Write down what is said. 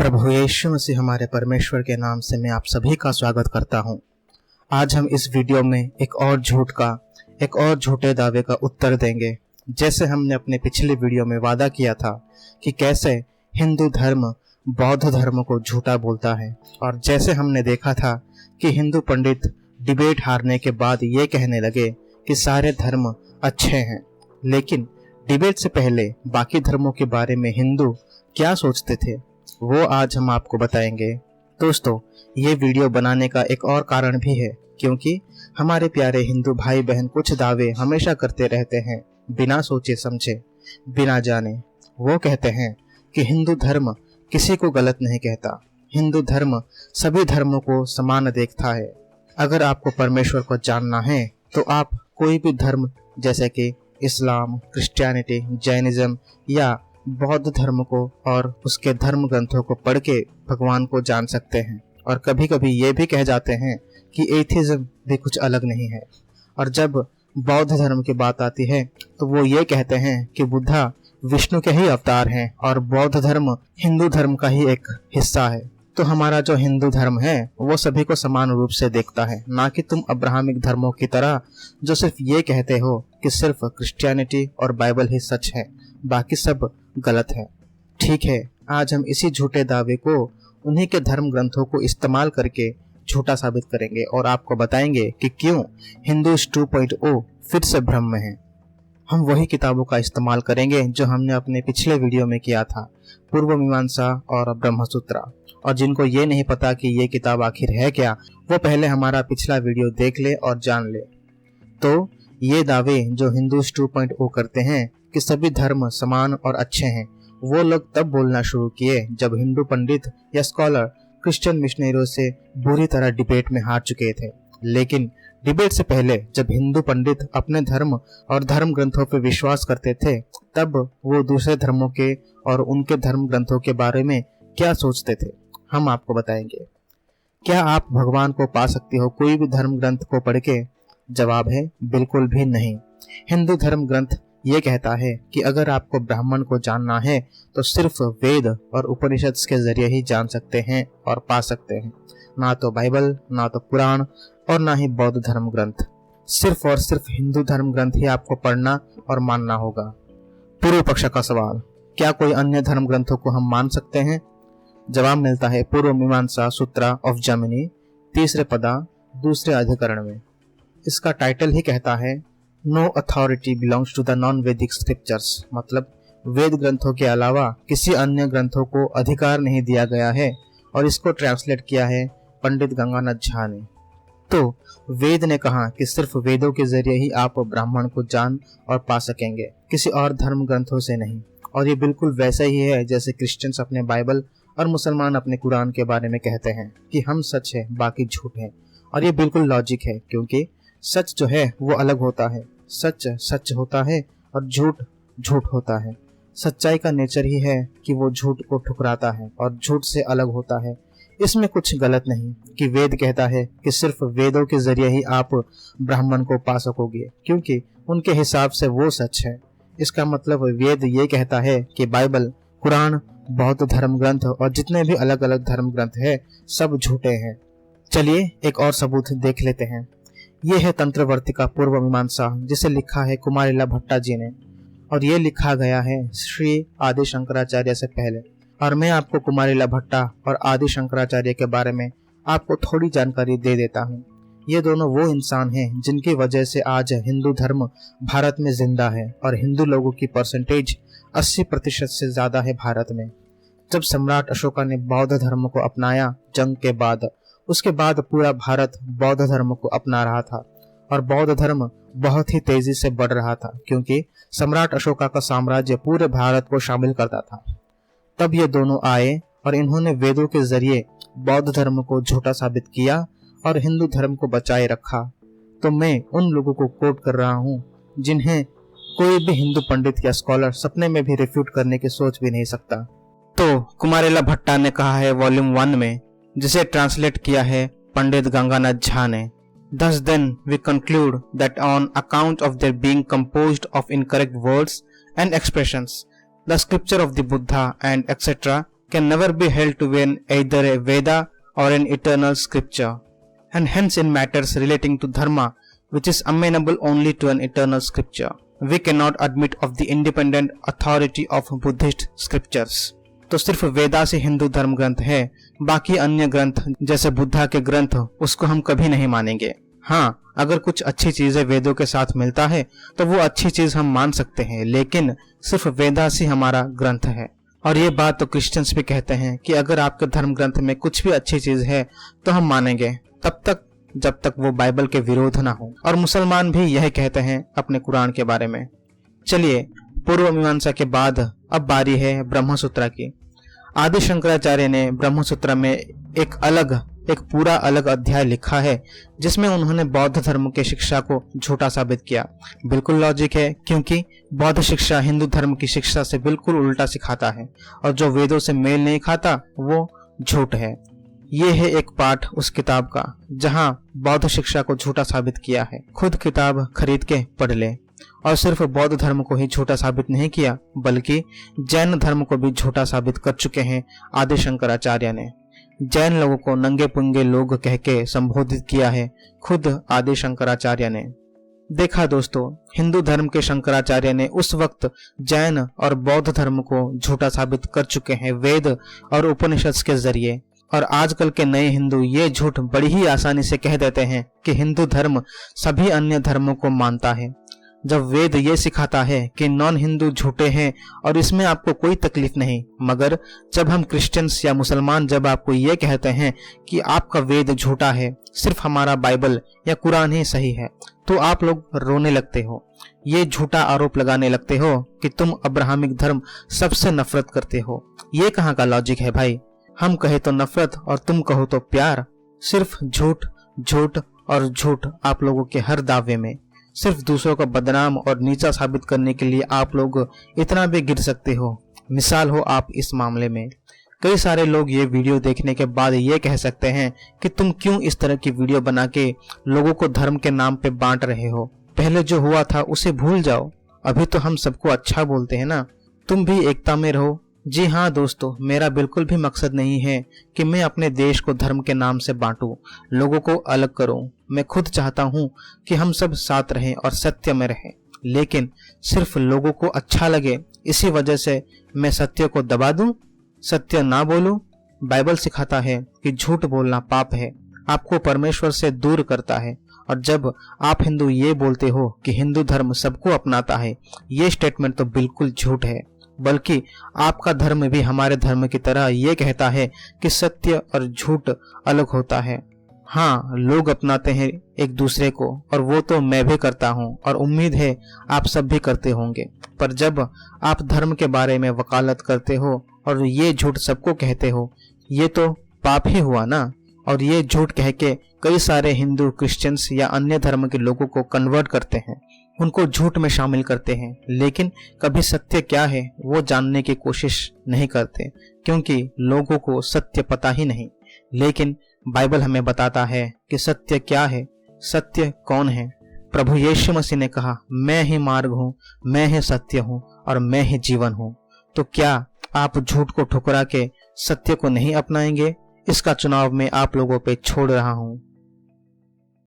प्रभु यीशु मसीह हमारे परमेश्वर के नाम से मैं आप सभी का स्वागत करता हूं। आज हम इस वीडियो में एक और झूठे दावे का उत्तर देंगे। जैसे हमने अपने पिछले वीडियो में वादा किया था कि कैसे हिंदू धर्म बौद्ध धर्म को झूठा बोलता है, और जैसे हमने देखा था कि हिंदू पंडित डिबेट हारने के बाद ये कहने लगे कि सारे धर्म अच्छे हैं, लेकिन डिबेट से पहले बाकी धर्मों के बारे में हिंदू क्या सोचते थे वो आज हम आपको बताएंगे। दोस्तों, ये वीडियो बनाने का एक और कारण भी है, क्योंकि हमारे प्यारे हिंदू भाई बहन कुछ दावे हमेशा करते रहते हैं बिना सोचे समझे, बिना जाने। वो कहते हैं कि हिंदू धर्म किसी को गलत नहीं कहता, हिंदू धर्म सभी धर्मों को समान देखता है। अगर आपको परमेश्वर को जानना है तो आप कोई भी धर्म जैसे कि इस्लाम, क्रिश्चियनिटी, जैनिज्म या बौद्ध धर्म को और उसके धर्म ग्रंथों को पढ़ के भगवान को जान सकते हैं। और कभी कभी ये भी कह जाते हैं कि एथिज्म भी कुछ अलग नहीं है। और जब बौद्ध धर्म की बात आती है तो वो ये कहते हैं कि बुद्धा विष्णु के ही अवतार हैं और बौद्ध धर्म हिंदू धर्म का ही एक हिस्सा है। तो हमारा जो हिंदू धर्म है वो सभी को समान रूप से देखता है, ना कि तुम अब्राहमिक धर्मों की तरह जो सिर्फ ये कहते हो कि सिर्फ क्रिश्चियनिटी और बाइबल ही सच है, बाकी सब गलत है। ठीक है, आज हम इसी झूठे दावे को उन्हीं के धर्म ग्रंथों को इस्तेमाल करके झूठा साबित करेंगे और आपको बताएंगे कि क्यों हिंदूज 2.0 फिर से भ्रम में है। हम वही किताबों का इस्तेमाल करेंगे जो हमने अपने पिछले वीडियो में किया था, पूर्व मीमांसा और ब्रह्मसूत्र। और जिनको ये नहीं पता कि ये किताब आखिर है क्या, वो पहले हमारा पिछला वीडियो देख ले और जान ले। तो ये दावे जो हिंदूज 2.0 करते हैं कि सभी धर्म समान और अच्छे हैं, वो लोग तब बोलना शुरू किए जब हिंदू पंडित या स्कॉलर क्रिश्चियन मिशनरियों से बुरी तरह डिबेट में हार चुके थे। लेकिन डिबेट से पहले जब हिंदू पंडित अपने धर्म और धर्म ग्रंथों पर विश्वास करते थे, तब वो दूसरे धर्मों के और उनके धर्म ग्रंथों के बारे में क्या सोचते थे, हम आपको बताएंगे। क्या आप भगवान को पा सकते हो कोई भी धर्म ग्रंथ को पढ़ के? जवाब है बिल्कुल भी नहीं। हिंदू धर्म ग्रंथ ये कहता है कि अगर आपको ब्राह्मण को जानना है तो सिर्फ वेद और उपनिषद के जरिए ही जान सकते हैं और पा सकते हैं, ना तो बाइबल, ना तो पुराण और ना ही बौद्ध धर्म ग्रंथ। सिर्फ और सिर्फ हिंदू धर्म ग्रंथ ही आपको पढ़ना और मानना होगा। पूर्व पक्ष का सवाल, क्या कोई अन्य धर्म ग्रंथों को हम मान सकते हैं? जवाब मिलता है पूर्व मीमांसा सूत्र ऑफ जर्मनी 3 पदा 2 अधिकरण में। इसका टाइटल ही कहता है no authority belongs to the non Vedic scriptures, मतलब वेद ग्रंथों के अलावा किसी अन्य ग्रंथों को अधिकार नहीं दिया गया है। और इसको ट्रांसलेट किया है पंडित गंगानाथ झा ने। तो वेद ने कहा कि सिर्फ वेदों के जरिए ही आप ब्राह्मण को जान और पा सकेंगे, किसी और धर्म ग्रंथों से नहीं। और ये बिल्कुल वैसा ही है जैसे क्रिश्चियंस अपने बाइबल और मुसलमान अपने कुरान के बारे में कहते हैं कि हम सच है बाकी झूठ है। और ये बिल्कुल लॉजिक है, क्योंकि सच जो है वो अलग होता है। सच सच होता है और झूठ झूठ होता है। सच्चाई का नेचर ही है कि वो झूठ को ठुकराता है और झूठ से अलग होता है। इसमें कुछ गलत नहीं कि वेद कहता है कि सिर्फ वेदों के जरिए ही आप ब्राह्मण को पा सकोगे, क्योंकि उनके हिसाब से वो सच है। इसका मतलब वेद ये कहता है कि बाइबल, कुरान, बौद्ध धर्म ग्रंथ और जितने भी अलग अलग धर्म ग्रंथ है सब झूठे हैं। चलिए एक और सबूत देख लेते हैं। ये है तंत्रवर्तिका पूर्व मीमांसा, जिसे लिखा है कुमारिला भट्टा जी ने, और ये लिखा गया है श्री आदि शंकराचार्य से पहले। और मैं आपको कुमारिला भट्टा और आदि शंकराचार्य के बारे में आपको थोड़ी जानकारी दे देता हूँ। ये दोनों वो इंसान हैं जिनकी वजह से आज हिंदू धर्म भारत में जिंदा है और हिंदू लोगों की परसेंटेज 80% से ज्यादा है भारत में। जब सम्राट अशोका ने बौद्ध धर्म को अपनाया जंग के बाद, उसके बाद पूरा भारत बौद्ध धर्म को अपना रहा था और बौद्ध धर्म बहुत ही तेजी से बढ़ रहा था, क्योंकि सम्राट अशोका का साम्राज्य पूरे भारत को शामिल करता था। तब ये दोनों आए और इन्होंने वेदों के जरिए बौद्ध धर्म को झूठा साबित किया और हिंदू धर्म को बचाए रखा। तो मैं उन लोगों को कोट कर रहा हूँ जिन्हें कोई भी हिंदू पंडित या स्कॉलर सपने में भी रिफ्यूट करने की सोच भी नहीं सकता। तो कुमारिला भट्टा ने कहा है वॉल्यूम 1 में, जिसे ट्रांसलेट किया है पंडित गंगानाथ झा ने, Thus then we conclude that on account of their being composed of incorrect words and expressions, the scripture of the Buddha and etc. can never be held to be either a Veda or an eternal scripture, and hence in matters relating to dharma, which is amenable only to an eternal scripture, we cannot admit of the independent authority of Buddhist scriptures. तो सिर्फ वेदा से हिंदू धर्म ग्रंथ है, बाकी अन्य ग्रंथ जैसे बुद्धा के ग्रंथ उसको हम कभी नहीं मानेंगे। हाँ, अगर कुछ अच्छी चीजें वेदों के साथ मिलता है तो वो अच्छी चीज हम मान सकते हैं, लेकिन सिर्फ वेदास ही हमारा ग्रंथ है। और ये बात तो क्रिश्चियंस भी कहते हैं कि अगर आपके धर्म ग्रंथ में कुछ भी अच्छी चीज है तो हम मानेंगे, तब तक जब तक वो बाइबल के विरोध ना हो। और मुसलमान भी यही कहते हैं अपने कुरान के बारे में। चलिए, पूर्व मीमांसा के बाद अब बारी है ब्रह्मसूत्र की। आदि शंकराचार्य ने ब्रह्मसूत्र में एक पूरा अलग अध्याय लिखा है, जिसमें उन्होंने बौद्ध धर्म के शिक्षा को झूठा साबित किया। बिल्कुल लॉजिक है, क्योंकि बौद्ध शिक्षा हिंदू धर्म की शिक्षा से बिल्कुल उल्टा सिखाता है, और जो वेदों से मेल नहीं खाता वो झूठ है। ये है एक पाठ उस किताब का जहां बौद्ध शिक्षा को झूठा साबित किया है। खुद किताब खरीद के पढ़ ले। और सिर्फ बौद्ध धर्म को ही झूठा साबित नहीं किया, बल्कि जैन धर्म को भी झूठा साबित कर चुके हैं आदि शंकराचार्य ने। जैन लोगों को नंगे पुंगे लोग कह के संबोधित किया है खुद आदि शंकराचार्य ने। देखा दोस्तों, हिंदू धर्म के शंकराचार्य ने उस वक्त जैन और बौद्ध धर्म को झूठा साबित कर चुके हैं वेद और उपनिषद के जरिए। और आजकल के नए हिंदू ये झूठ बड़ी ही आसानी से कह देते हैं कि हिंदू धर्म सभी अन्य धर्मों को मानता है, जब वेद ये सिखाता है कि नॉन हिंदू झूठे हैं और इसमें आपको कोई तकलीफ नहीं। मगर जब हम क्रिश्चियंस या मुसलमान जब आपको ये कहते हैं कि आपका वेद झूठा है, सिर्फ हमारा बाइबल या कुरान ही सही है, तो आप लोग रोने लगते हो। ये झूठा आरोप लगाने लगते हो कि तुम अब्राहमिक धर्म सबसे नफरत करते हो। ये कहाँ का लॉजिक है भाई? हम कहे तो नफरत और तुम कहो तो प्यार। सिर्फ झूठ झूठ और झूठ आप लोगों के हर दावे में। सिर्फ दूसरों को बदनाम और नीचा साबित करने के लिए आप लोग इतना भी गिर सकते हो। मिसाल हो आप इस मामले में। कई सारे लोग ये वीडियो देखने के बाद ये कह सकते हैं कि तुम क्यों इस तरह की वीडियो बना के लोगों को धर्म के नाम पे बांट रहे हो। पहले जो हुआ था उसे भूल जाओ। अभी तो हम सबको अच्छा बोलते हैं ना। तुम भी एकता में रहो। जी हाँ दोस्तों, मेरा बिल्कुल भी मकसद नहीं है कि मैं अपने देश को धर्म के नाम से बांटूं, लोगों को अलग करूं। मैं खुद चाहता हूं कि हम सब साथ रहें और सत्य में रहें, लेकिन सिर्फ लोगों को अच्छा लगे इसी वजह से मैं सत्य को दबा दूं, सत्य ना बोलूं। बाइबल सिखाता है कि झूठ बोलना पाप है, आपको परमेश्वर से दूर करता है। और जब आप हिंदू ये बोलते हो कि हिंदू धर्म सबको अपनाता है, ये स्टेटमेंट तो बिल्कुल झूठ है। बल्कि आपका धर्म भी हमारे धर्म की तरह ये कहता है कि सत्य और झूठ अलग होता है। हाँ, लोग अपनाते हैं एक दूसरे को, और वो तो मैं भी करता हूँ और उम्मीद है आप सब भी करते होंगे। पर जब आप धर्म के बारे में वकालत करते हो और ये झूठ सबको कहते हो, ये तो पाप ही हुआ ना। और ये झूठ कह के कई सारे हिंदू, क्रिश्चियंस या अन्य धर्म के लोगों को कन्वर्ट करते हैं, उनको झूठ में शामिल करते हैं, लेकिन कभी सत्य क्या है वो जानने की कोशिश नहीं करते, क्योंकि लोगों को सत्य पता ही नहीं। लेकिन बाइबल हमें बताता है कि सत्य क्या है, सत्य कौन है। प्रभु यीशु मसीह ने कहा, मैं ही मार्ग हूँ, मैं ही सत्य हूँ और मैं ही जीवन हूँ। तो क्या आप झूठ को ठुकरा के सत्य को नहीं अपनाएंगे? इसका चुनाव मैं आप लोगों पे छोड़ रहा हूँ।